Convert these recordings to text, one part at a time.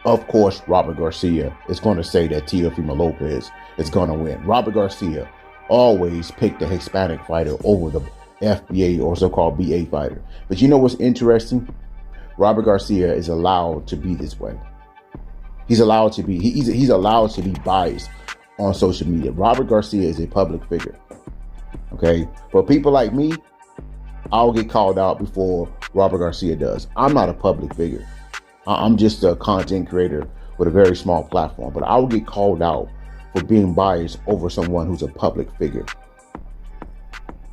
Of course, Robert Garcia is going to say that Teofimo Lopez is going to win. Robert Garcia always picked the Hispanic fighter over the FBA or so-called BA fighter. But you know what's interesting? Robert Garcia is allowed to be this way. He's allowed to be. He's allowed to be biased on social media. Robert Garcia is a public figure. Okay, but people like me, I'll get called out before Robert Garcia does. I'm not a public figure. I'm just a content creator with a very small platform, but I will get called out for being biased over someone who's a public figure.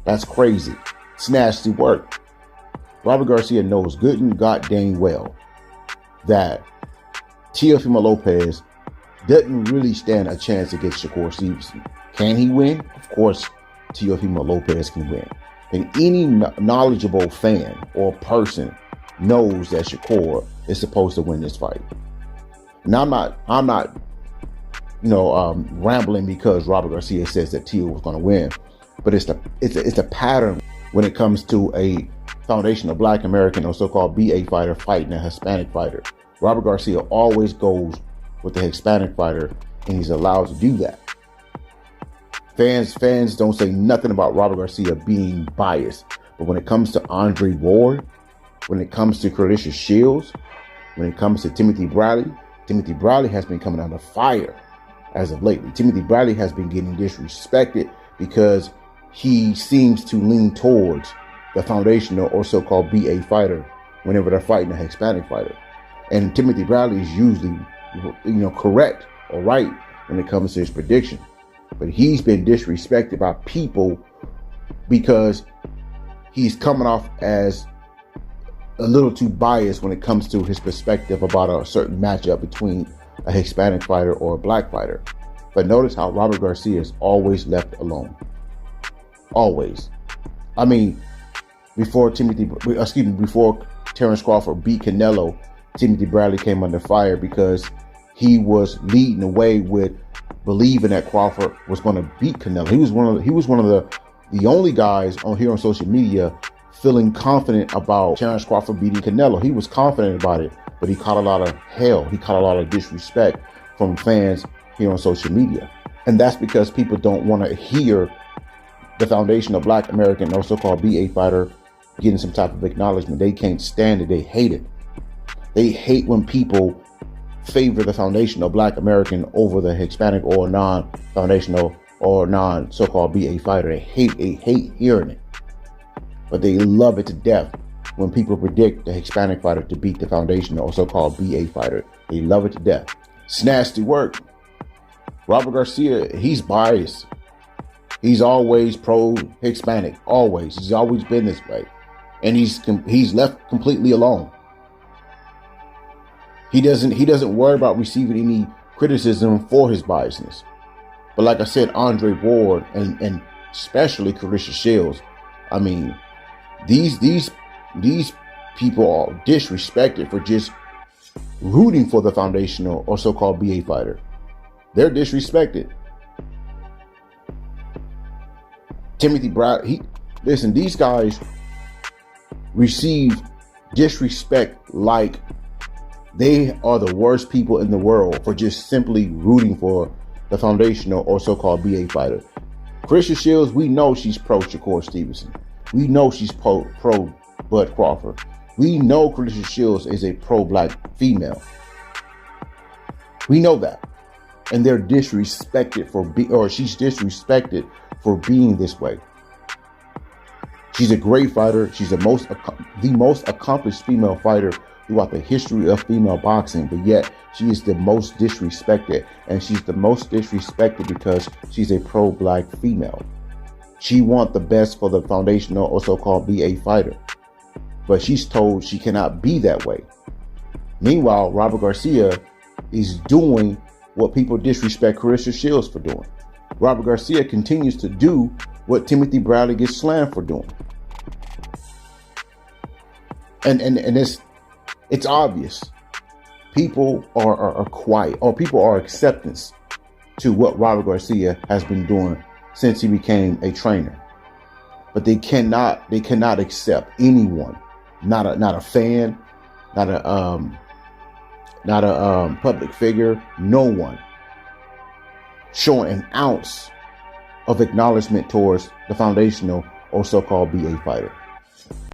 That's crazy. It's nasty work. Robert Garcia knows good and goddamn well that Teofimo Lopez doesn't really stand a chance against Shakur Stevenson. Can he win? Of course, Teofimo Lopez can win. And any knowledgeable fan or person knows that Shakur is supposed to win this fight. Now I'm not, rambling because Robert Garcia says that Teo was going to win, but it's a pattern when it comes to a foundational Black American or so-called BA fighter fighting a Hispanic fighter. Robert Garcia always goes with the Hispanic fighter, and he's allowed to do that. Fans don't say nothing about Robert Garcia being biased, but when it comes to Andre Ward, when it comes to Clarissa Shields, when it comes to Timothy Bradley has been coming under fire as of lately. Timothy Bradley has been getting disrespected because he seems to lean towards the foundational or so-called BA fighter whenever they're fighting a Hispanic fighter. And Timothy Bradley is usually, correct or right when it comes to his prediction. But he's been disrespected by people because he's coming off as a little too biased when it comes to his perspective about a certain matchup between a Hispanic fighter or a Black fighter. But notice how Robert Garcia is always left alone. Always. I mean, before Terrence Crawford beat Canelo, Timothy Bradley came under fire because he was leading the way with believing that Crawford was going to beat Canelo. He was one of the only guys on here on social media feeling confident about Terrence Crawford beating Canelo. He was confident about it, but he caught a lot of hell. He caught a lot of disrespect from fans here on social media. And that's because people don't want to hear the foundational Black American or so-called BA fighter getting some type of acknowledgement. They can't stand it. They hate it. They hate when people favor the foundational Black American over the Hispanic or non-foundational or non-so-called BA fighter. They hate hearing it. But they love it to death when people predict the Hispanic fighter to beat the foundational or so-called BA fighter. They love it to death. It's nasty work. Robert Garcia, he's biased. He's always pro-Hispanic. Always. He's always been this way. And he's left completely alone. He doesn't worry about receiving any criticism for his biasness. But like I said, Andre Ward and especially Clarissa Shields, I mean, these people are disrespected for just rooting for the foundational or so-called BA fighter. They're disrespected. Timothy Bradley, listen, these guys receive disrespect like they are the worst people in the world for just simply rooting for the foundational or so-called BA fighter. Clarissa Shields, we know she's pro Shakur Stevenson. We know she's pro Bud Crawford. We know Clarissa Shields is a pro-Black female. We know that. And they're disrespected she's disrespected for being this way. She's a great fighter. She's the most accomplished female fighter throughout the history of female boxing, but yet she is the most disrespected, and she's the most disrespected because she's a pro-Black female. She wants the best for the foundational or so-called BA fighter, but she's told she cannot be that way. Meanwhile, Robert Garcia is doing what people disrespect Clarissa Shields for doing. Robert Garcia continues to do what Timothy Bradley gets slammed for doing. And it's obvious. People are quiet, or people are acceptance to what Robert Garcia has been doing since he became a trainer. But they cannot accept anyone, not a fan, not not a public figure, no one showing an ounce of acknowledgement towards the foundational or so-called BA fighter.